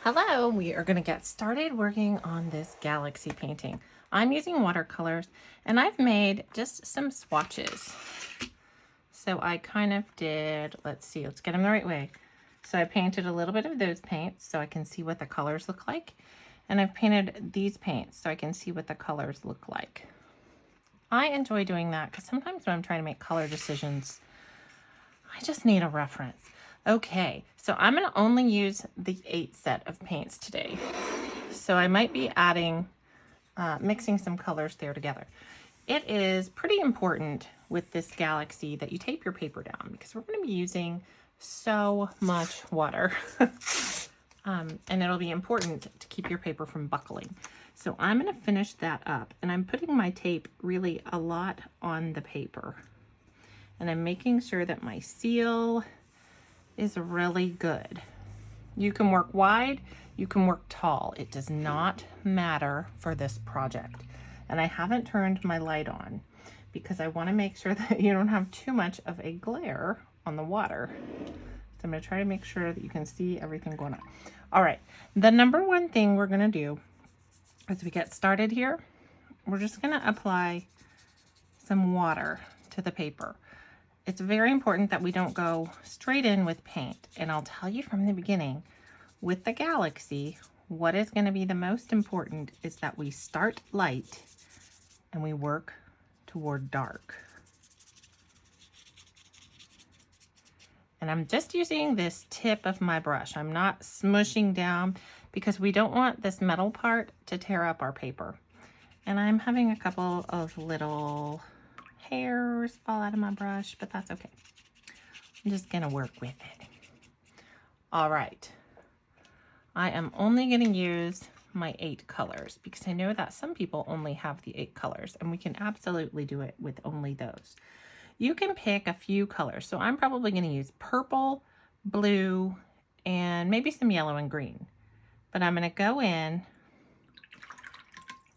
Hello, we are going to get started working on this galaxy painting. I'm using watercolors and I've made just some swatches. So I kind of did, let's get them the right way. So I painted a little bit of those paints so I can see what the colors look like. And I've painted these paints so I can see what the colors look like. I enjoy doing that because sometimes when I'm trying to make color decisions, I just need a reference. Okay, so I'm going to only use the 8 set of paints today. So I might be adding, mixing some colors there together. It is pretty important with this galaxy that you tape your paper down because we're going to be using so much water. And it'll be important to keep your paper from buckling. So I'm going to finish that up, and I'm putting my tape really a lot on the paper. And I'm making sure that my seal is really good. You can work wide, you can work tall. It does not matter for this project. And I haven't turned my light on because I want to make sure that you don't have too much of a glare on the water. So I'm going to try to make sure that you can see everything going on. All right, the number one thing we're going to do as we get started here, we're just going to apply some water to the paper. It's very important that we don't go straight in with paint. And I'll tell you from the beginning, with the galaxy, what is going to be the most important is that we start light and we work toward dark. And I'm just using this tip of my brush. I'm not smushing down because we don't want this metal part to tear up our paper. And I'm having a couple of little hairs fall out of my brush, but that's okay. I'm just gonna work with it. All right, I am only gonna use my 8 colors because I know that some people only have the 8 colors, and we can absolutely do it with only those. You can pick a few colors, so I'm probably gonna use purple, blue, and maybe some yellow and green. But I'm gonna go in,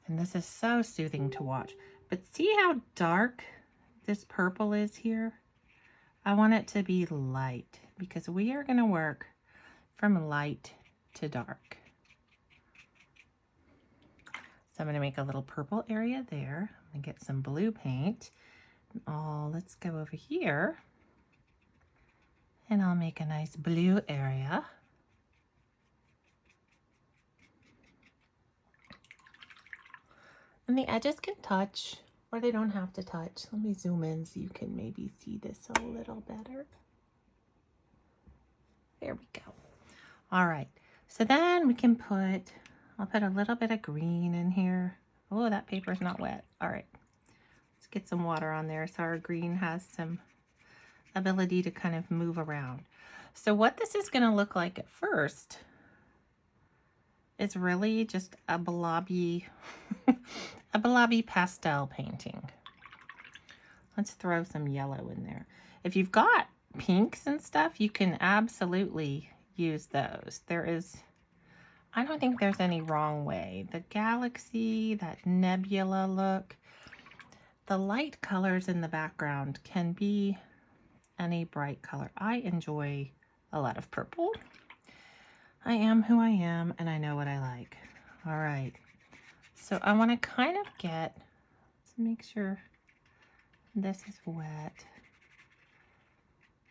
and this is so soothing to watch, but see how dark this purple is here? I want it to be light because we are going to work from light to dark. So I'm going to make a little purple area there. I'm going to get some blue paint. Oh, let's go over here and I'll make a nice blue area. And the edges can touch, or they don't have to touch. Let me zoom in so you can maybe see this a little better. There we go. All right, so then we can I'll put a little bit of green in here. Oh, that paper's not wet. All right, let's get some water on there so our green has some ability to kind of move around. So what this is gonna look like at first, it's really just a blobby, a blobby pastel painting. Let's throw some yellow in there. If you've got pinks and stuff, you can absolutely use those. I don't think there's any wrong way. The galaxy, that nebula look, the light colors in the background can be any bright color. I enjoy a lot of purple. I am who I am, and I know what I like. All right, so I want to kind of let's make sure this is wet.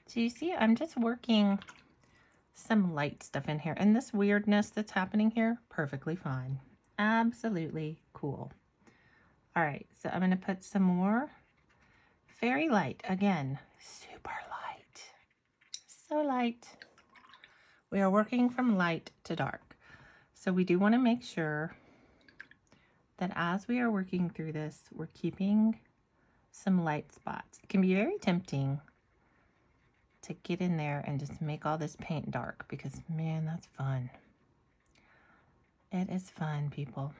So you see, I'm just working some light stuff in here, and this weirdness that's happening here, perfectly fine. Absolutely cool. All right, so I'm going to put some more very light. Again, super light. So light. We are working from light to dark. So we do want to make sure that as we are working through this, we're keeping some light spots. It can be very tempting to get in there and just make all this paint dark because, man, that's fun. It is fun, people.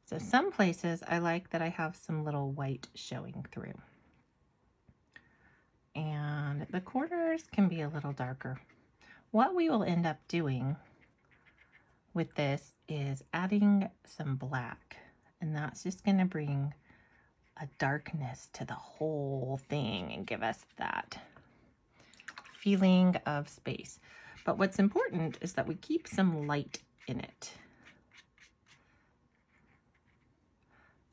So some places I like that I have some little white showing through. And the corners can be a little darker. What we will end up doing with this is adding some black, and that's just going to bring a darkness to the whole thing and give us that feeling of space. But what's important is that we keep some light in it.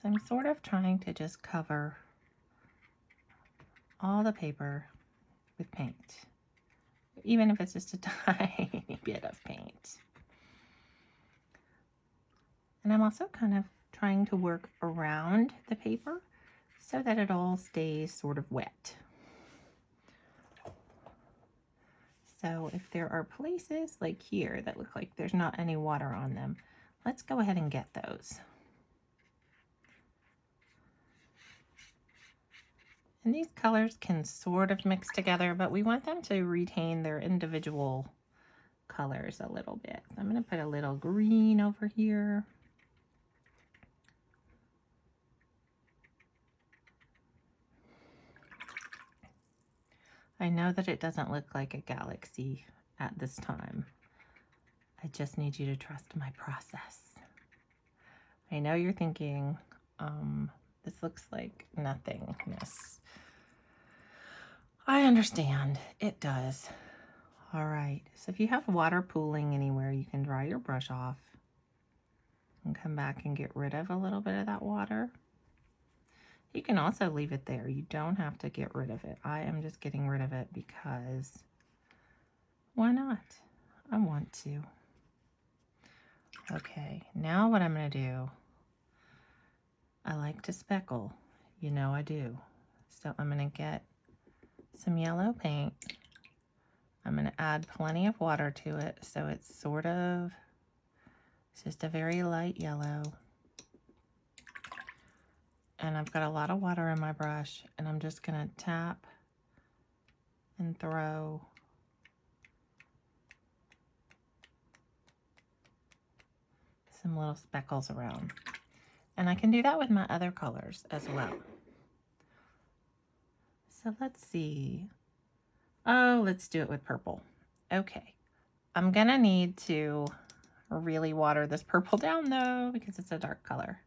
So I'm sort of trying to just cover all the paper with paint, even if it's just a tiny bit of paint. And I'm also kind of trying to work around the paper so that it all stays sort of wet. So if there are places like here that look like there's not any water on them, let's go ahead and get those. And these colors can sort of mix together, but we want them to retain their individual colors a little bit. So I'm going to put a little green over here. I know that it doesn't look like a galaxy at this time. I just need you to trust my process. I know you're thinking, this looks like nothingness. I understand, it does. All right, so if you have water pooling anywhere, you can dry your brush off and come back and get rid of a little bit of that water. You can also leave it there. You don't have to get rid of it. I am just getting rid of it because why not? I want to. Okay, now what I'm going to do, I like to speckle. You know I do. So I'm going to get some yellow paint. I'm going to add plenty of water to it so it's just a very light yellow. And I've got a lot of water in my brush, and I'm just going to tap and throw some little speckles around. And I can do that with my other colors as well. So let's see. Oh, let's do it with purple. Okay. I'm going to need to really water this purple down though, because it's a dark color.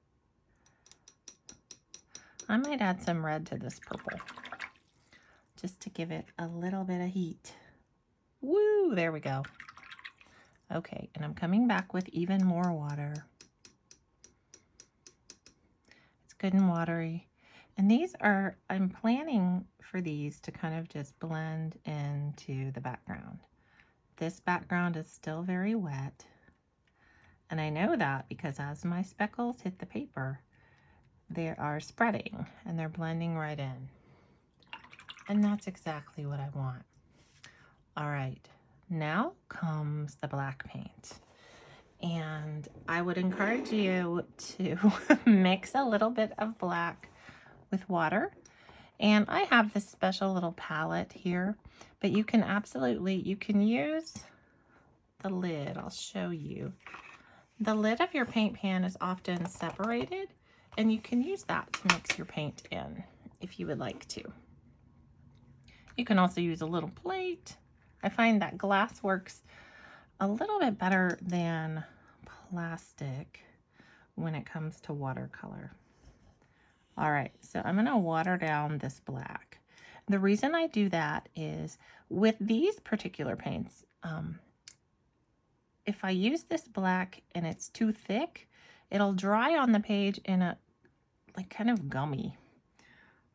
I might add some red to this purple just to give it a little bit of heat. Woo, there we go. Okay, and I'm coming back with even more water. It's good and watery. And these are, I'm planning for these to kind of just blend into the background. This background is still very wet. And I know that because as my speckles hit the paper, they are spreading and they're blending right in. And that's exactly what I want. All right, now comes the black paint. And I would encourage you to mix a little bit of black with water. And I have this special little palette here, but you can use the lid. I'll show you. The lid of your paint pan is often separated, and you can use that to mix your paint in if you would like to. You can also use a little plate. I find that glass works a little bit better than plastic when it comes to watercolor. All right, so I'm going to water down this black. The reason I do that is with these particular paints, if I use this black and it's too thick, it'll dry on the page in a like kind of gummy.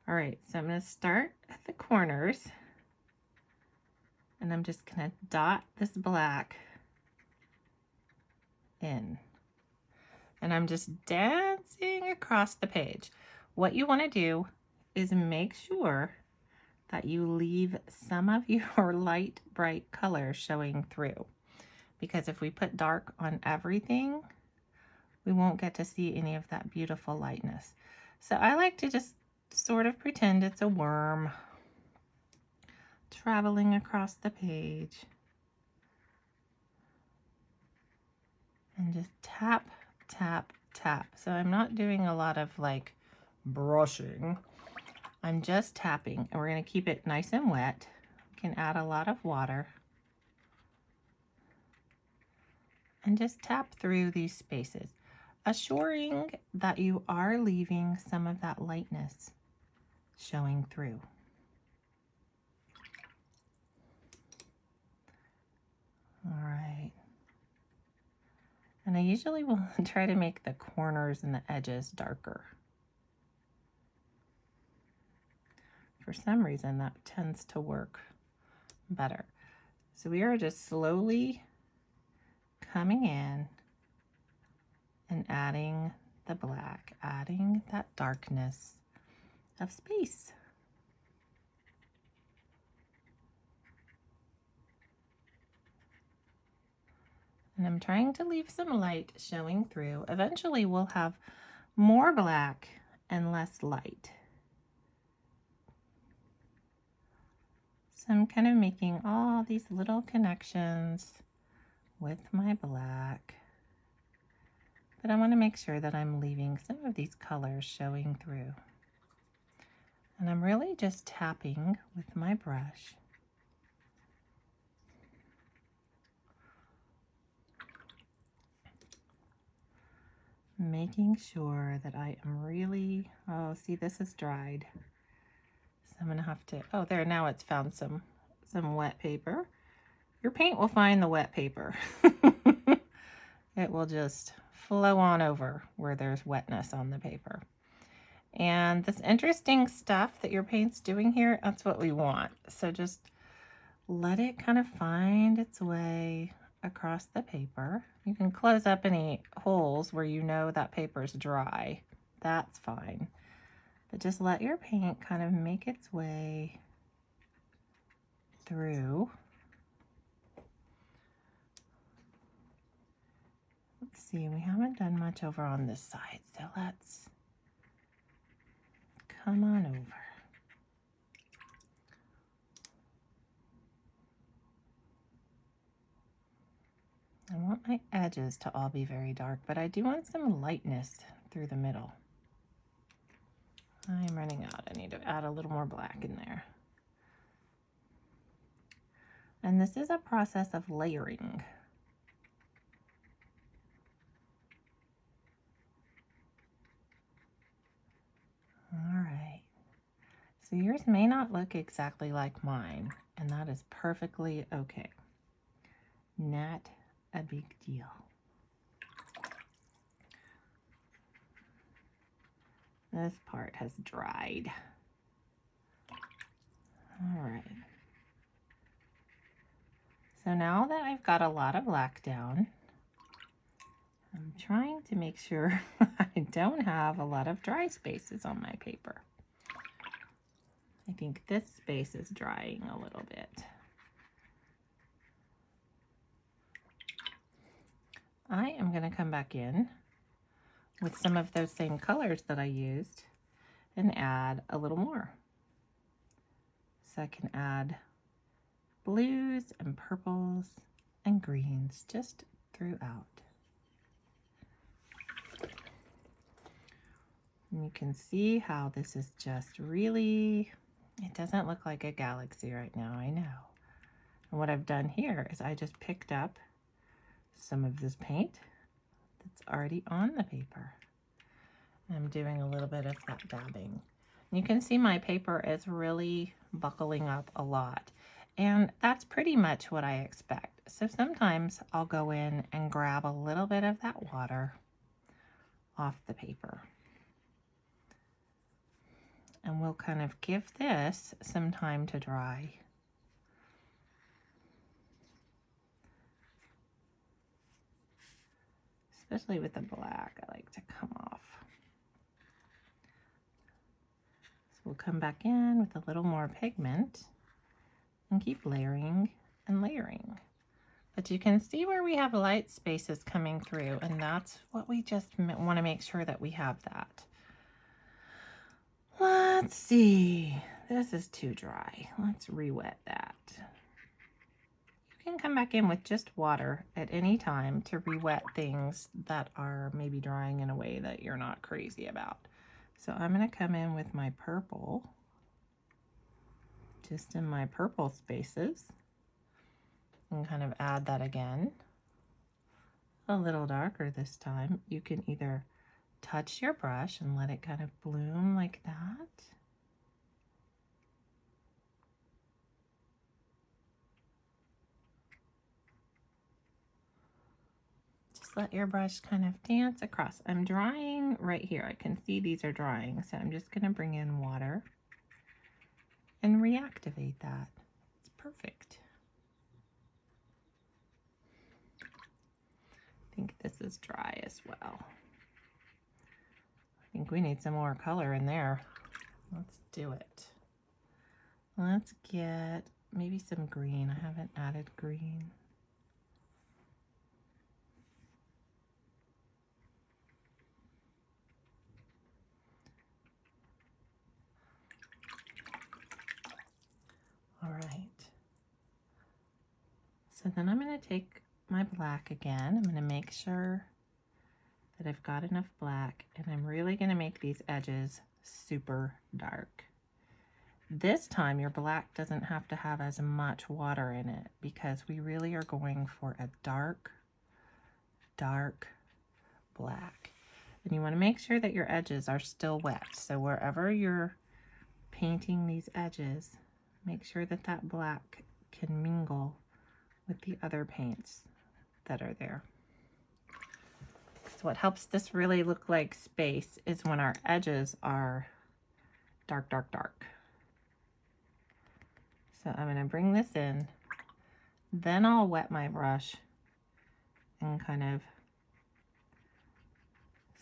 All right, so I'm going to start at the corners and I'm just going to dot this black in. And I'm just dancing across the page. What you want to do is make sure that you leave some of your light, bright color showing through. Because if we put dark on everything, we won't get to see any of that beautiful lightness. So I like to just sort of pretend it's a worm traveling across the page. And just tap, tap, tap. So I'm not doing a lot of like brushing. I'm just tapping, and we're going to keep it nice and wet. We can add a lot of water. And just tap through these spaces, assuring that you are leaving some of that lightness showing through. All right. And I usually will try to make the corners and the edges darker. For some reason, that tends to work better. So we are just slowly coming in and adding the black, adding that darkness of space. And I'm trying to leave some light showing through. Eventually we'll have more black and less light. So I'm kind of making all these little connections with my black. But I want to make sure that I'm leaving some of these colors showing through. And I'm really just tapping with my brush. Making sure that I am really, oh, see, this is dried. So I'm gonna have to, oh, there, now it's found some wet paper. Your paint will find the wet paper. It will just flow on over where there's wetness on the paper. And this interesting stuff that your paint's doing here, that's what we want. So just let it kind of find its way across the paper. You can close up any holes where you know that paper's dry. That's fine. But just let your paint kind of make its way through. Let's see, we haven't done much over on this side, so let's come on over. I want my edges to all be very dark, but I do want some lightness through the middle. I'm running out. I need to add a little more black in there. And this is a process of layering. All right. So yours may not look exactly like mine, and that is perfectly okay. Not a big deal. This part has dried. All right. So now that I've got a lot of black down, I'm trying to make sure I don't have a lot of dry spaces on my paper. I think this space is drying a little bit. I am going to come back in with some of those same colors that I used and add a little more. So I can add blues and purples and greens just throughout. And you can see how this is just really, it doesn't look like a galaxy right now, I know. And what I've done here is I just picked up some of this paint that's already on the paper. I'm doing a little bit of that dabbing. You can see my paper is really buckling up a lot, and that's pretty much what I expect. So sometimes I'll go in and grab a little bit of that water off the paper. And we'll kind of give this some time to dry. Especially with the black, I like to come off. So we'll come back in with a little more pigment and keep layering and layering. But you can see where we have light spaces coming through, and that's what we just want to make sure that we have that. Let's see, this is too dry. Let's re-wet that. You can come back in with just water at any time to re-wet things that are maybe drying in a way that you're not crazy about. So I'm going to come in with my purple, just in my purple spaces, and kind of add that again. A little darker this time. You can either touch your brush and let it kind of bloom like that. Just let your brush kind of dance across. I'm drying right here. I can see these are drying, so I'm just going to bring in water and reactivate that. It's perfect. I think this is dry as well. I think we need some more color in there. Let's do it. Let's get maybe some green. I haven't added green. All right. So then I'm going to take my black again. I'm going to make sure that I've got enough black, and I'm really going to make these edges super dark. This time your black doesn't have to have as much water in it because we really are going for a dark, dark black. And you want to make sure that your edges are still wet. So wherever you're painting these edges, make sure that that black can mingle with the other paints that are there. So what helps this really look like space is when our edges are dark, dark, dark. So I'm going to bring this in, then I'll wet my brush and kind of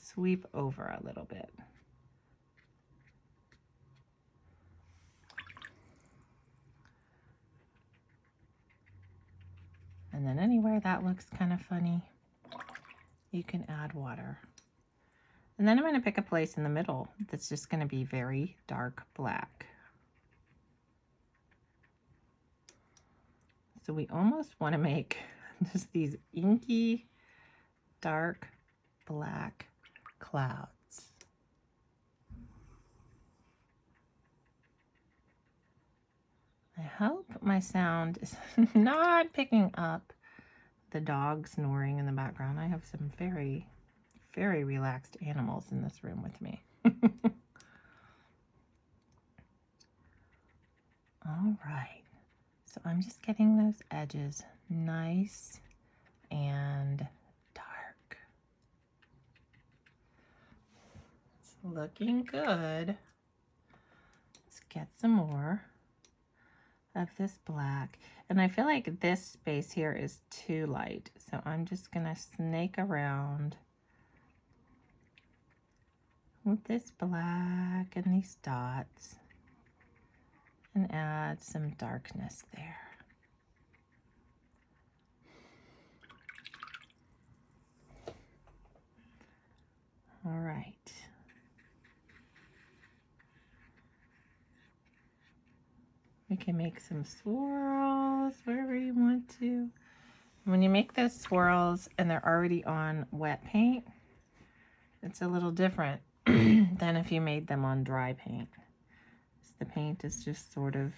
sweep over a little bit. And then anywhere that looks kind of funny, you can add water. And then I'm going to pick a place in the middle that's just going to be very dark black. So we almost want to make just these inky, dark black clouds. I hope my sound is not picking up the dog snoring in the background. I have some very, very relaxed animals in this room with me. All right. So I'm just getting those edges nice and dark. It's looking good. Let's get some more of this black. And I feel like this space here is too light. So I'm just gonna snake around with this black and these dots and add some darkness there. All right. We can make some swirls wherever you want to. When you make those swirls and they're already on wet paint, it's a little different than if you made them on dry paint. The paint is just sort of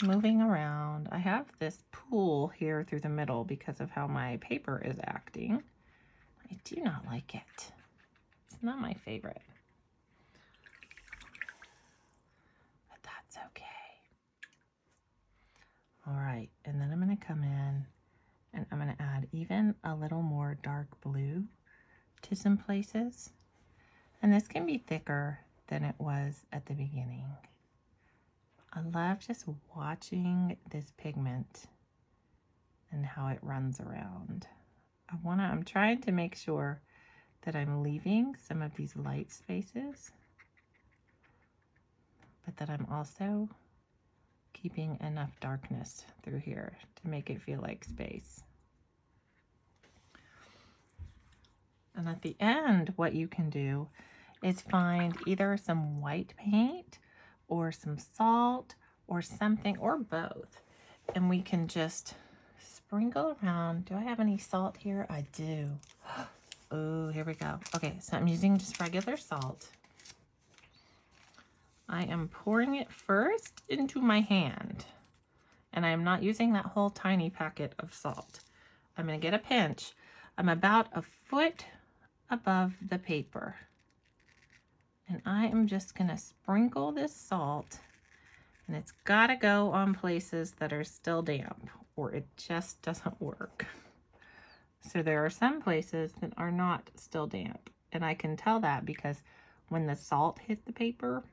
moving around. I have this pool here through the middle because of how my paper is acting. I do not like it. It's not my favorite. But that's okay. All right, and then I'm going to come in and I'm going to add even a little more dark blue to some places. And this can be thicker than it was at the beginning. I love just watching this pigment and how it runs around. I'm trying to make sure that I'm leaving some of these light spaces, but that I'm also keeping enough darkness through here to make it feel like space. And at the end, what you can do is find either some white paint or some salt or something, or both. And we can just sprinkle around. Do I have any salt here? I do. Oh, here we go. Okay, so I'm using just regular salt. I am pouring it first into my hand. And I'm not using that whole tiny packet of salt. I'm going to get a pinch. I'm about a foot above the paper. And I am just going to sprinkle this salt, and it's got to go on places that are still damp or it just doesn't work. So there are some places that are not still damp. And I can tell that because when the salt hit the paper,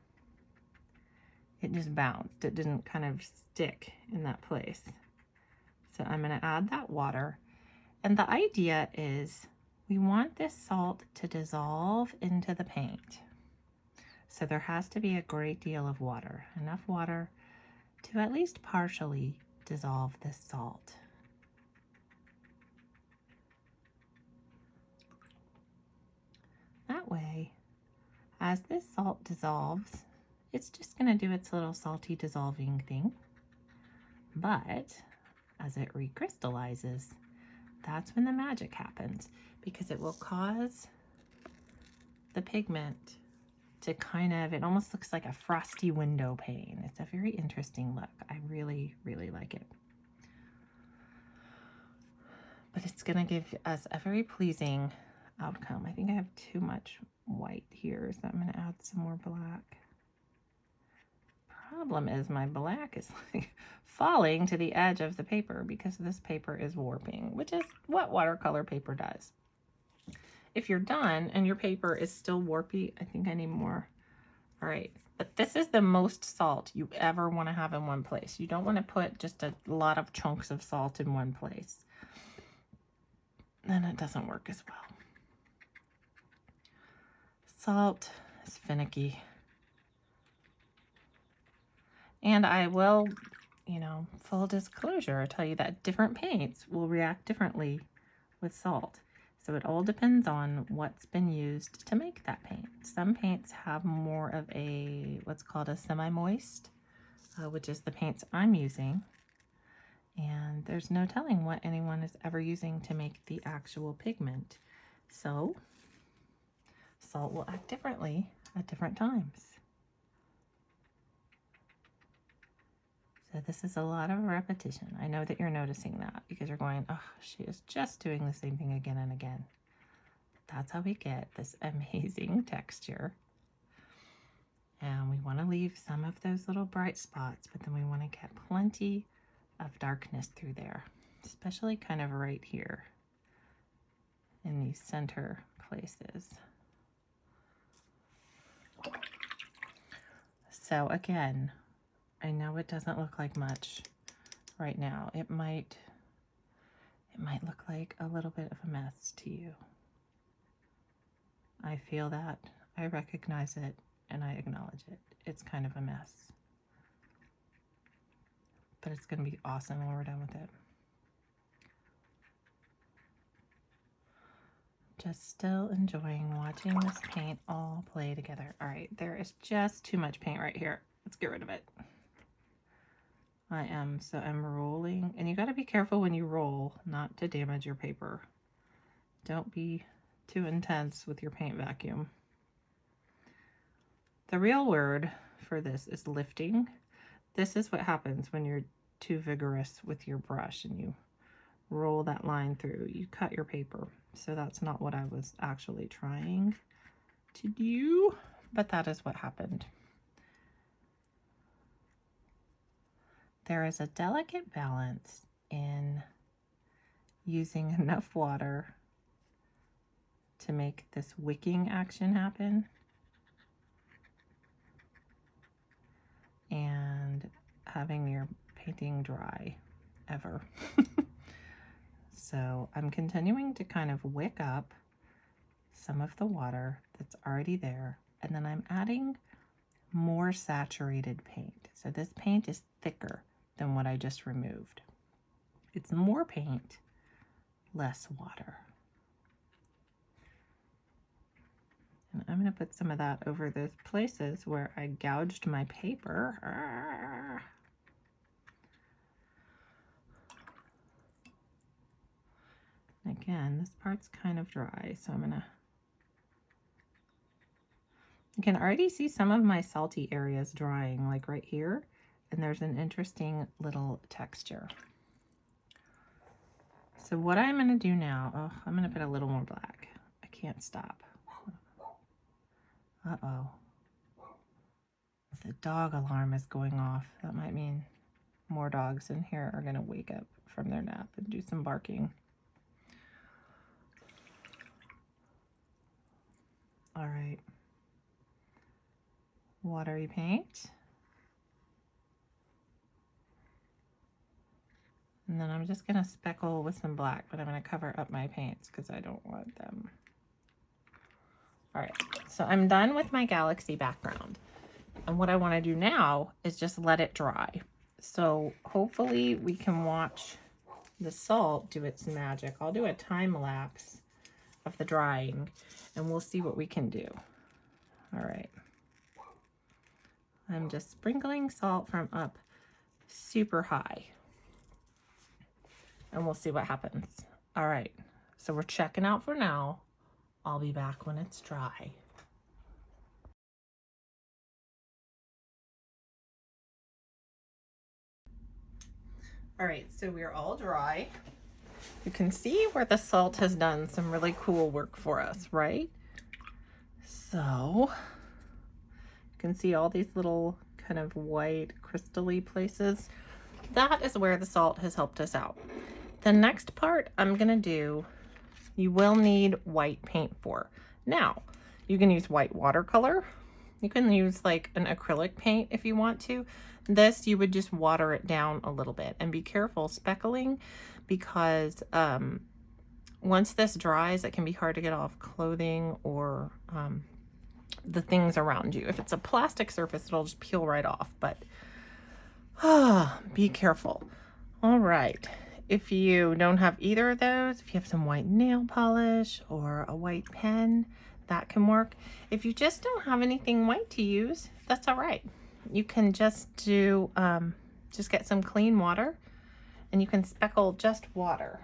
it just bounced. It didn't kind of stick in that place. So I'm going to add that water. And the idea is we want this salt to dissolve into the paint. So there has to be a great deal of water, enough water to at least partially dissolve this salt. That way, as this salt dissolves, it's just going to do its little salty dissolving thing. But as it recrystallizes, that's when the magic happens, because it will cause the pigment to kind of, it almost looks like a frosty window pane. It's a very interesting look. I really, really like it. But it's going to give us a very pleasing outcome. I think I have too much white here, so I'm going to add some more black. Problem is my black is like falling to the edge of the paper because this paper is warping, which is what watercolor paper does. If you're done and your paper is still warpy, I think I need more. All right, but this is the most salt you ever want to have in one place. You don't want to put just a lot of chunks of salt in one place. Then it doesn't work as well. Salt is finicky. And I will, you know, full disclosure, tell you that different paints will react differently with salt. So it all depends on what's been used to make that paint. Some paints have more of a, what's called a semi-moist, which is the paints I'm using. And there's no telling what anyone is ever using to make the actual pigment. So salt will act differently at different times. So this is a lot of repetition. I know that you're noticing that because you're going, oh, she is just doing the same thing again and again. That's how we get this amazing texture. And we want to leave some of those little bright spots, but then we want to get plenty of darkness through there, especially kind of right here in these center places. So again, I know it doesn't look like much right now. It might look like a little bit of a mess to you. I feel that, I recognize it, and I acknowledge it. It's kind of a mess. But it's going to be awesome when we're done with it. Just still enjoying watching this paint all play together. All right, there is just too much paint right here. Let's get rid of it. I'm rolling, and you got to be careful when you roll not to damage your paper. Don't be too intense with your paint vacuum. The real word for this is lifting. This is what happens when you're too vigorous with your brush and you roll that line through. You cut your paper. So that's not what I was actually trying to do, but that is what happened. There is a delicate balance in using enough water to make this wicking action happen and having your painting dry ever. So I'm continuing to kind of wick up some of the water that's already there, and then I'm adding more saturated paint. So this paint is thicker than what I just removed. It's more paint, less water. And I'm going to put some of that over those places where I gouged my paper. Again, this part's kind of dry, so I'm going to... You can already see some of my salty areas drying, like right here, and there's an interesting little texture. So what I'm going to do now, I'm going to put a little more black. I can't stop. Uh-oh. The dog alarm is going off. That might mean more dogs in here are going to wake up from their nap and do some barking. All right. Watery paint. And then I'm just gonna speckle with some black, but I'm gonna cover up my paints because I don't want them. All right, so I'm done with my galaxy background. And what I wanna do now is just let it dry. So hopefully we can watch the salt do its magic. I'll do a time lapse of the drying and we'll see what we can do. All right. I'm just sprinkling salt from up super high. And we'll see what happens. All right, so we're checking out for now. I'll be back when it's dry. All right, so we're all dry. You can see where the salt has done some really cool work for us, right? So you can see all these little kind of white crystal-y places. That is where the salt has helped us out. The next part I'm gonna do, you will need white paint for. Now, you can use white watercolor. You can use like an acrylic paint if you want to. This, you would just water it down a little bit and be careful speckling because once this dries, it can be hard to get off clothing or the things around you. If it's a plastic surface, it'll just peel right off, but be careful. All right. If you don't have either of those, if you have some white nail polish or a white pen, that can work. If you just don't have anything white to use, that's all right. You can just do, just get some clean water and you can speckle just water.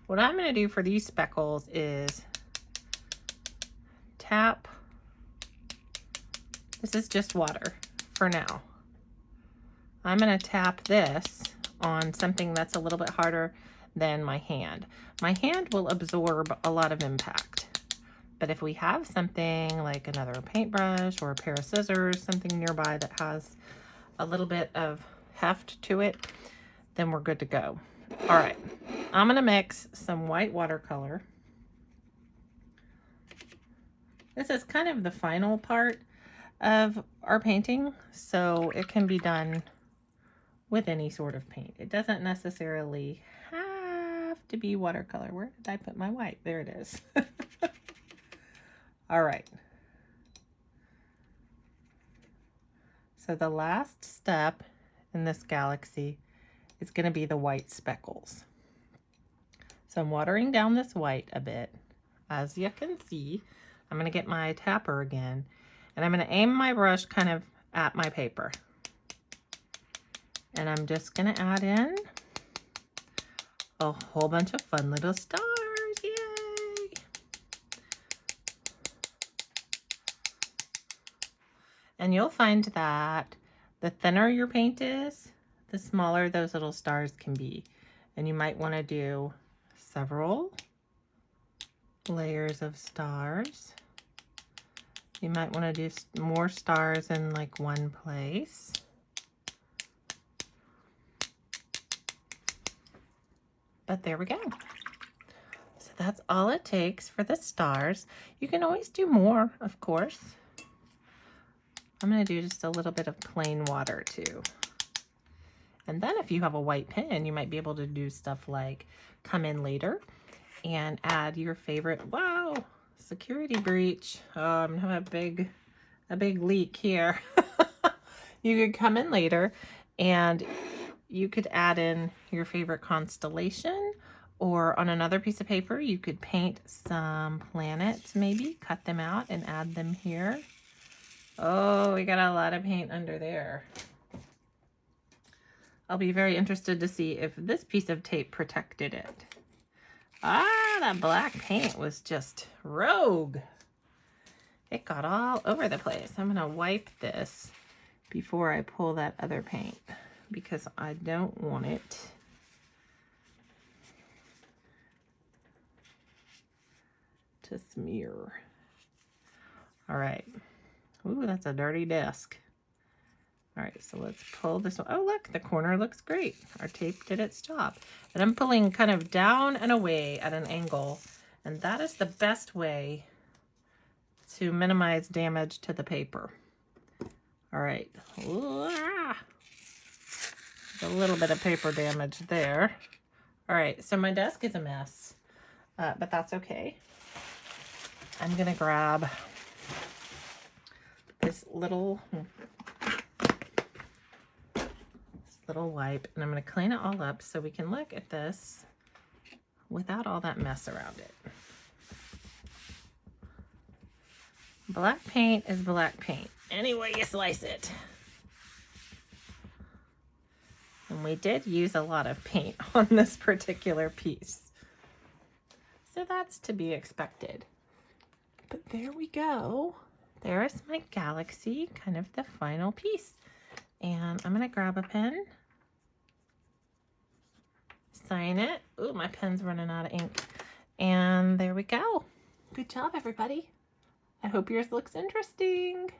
What I'm gonna do for these speckles is tap, this is just water for now. I'm gonna tap this on something that's a little bit harder than my hand. My hand will absorb a lot of impact. But if we have something like another paintbrush or a pair of scissors, something nearby that has a little bit of heft to it, then we're good to go. All right, I'm gonna mix some white watercolor. This is kind of the final part of our painting, so it can be done with any sort of paint. It doesn't necessarily have to be watercolor. Where did I put my white? There it is. All right. So the last step in this galaxy is going to be the white speckles. So I'm watering down this white a bit. As you can see, I'm going to get my tapper again, and I'm going to aim my brush kind of at my paper. And I'm just gonna add in a whole bunch of fun little stars, yay! And you'll find that the thinner your paint is, the smaller those little stars can be. And you might wanna do several layers of stars. You might wanna do more stars in like one place. But there we go. So that's all it takes for the stars. You can always do more, of course. I'm gonna do just a little bit of plain water too. And then if you have a white pen, you might be able to do stuff like come in later and add your favorite, wow, security breach. Oh, I'm gonna have a big leak here. You could come in later and you could add in your favorite constellation, or on another piece of paper, you could paint some planets, maybe cut them out and add them here. Oh, we got a lot of paint under there. I'll be very interested to see if this piece of tape protected it. Ah, that black paint was just rogue. It got all over the place. I'm gonna wipe this before I pull that other paint, because I don't want it to smear. All right. Ooh, that's a dirty desk. All right, so let's pull this one. Oh, look, the corner looks great. Our tape did its job. And I'm pulling kind of down and away at an angle, and that is the best way to minimize damage to the paper. All right. Ooh, ah. A little bit of paper damage there. All right, so my desk is a mess, but that's okay. I'm gonna grab this little wipe, and I'm gonna clean it all up so we can look at this without all that mess around it. Black paint is black paint, any way you slice it. And we did use a lot of paint on this particular piece, so that's to be expected. But there we go. There is my galaxy, kind of the final piece. And I'm gonna grab a pen, sign it. Ooh, my pen's running out of ink. And there we go. Good job, everybody. I hope yours looks interesting.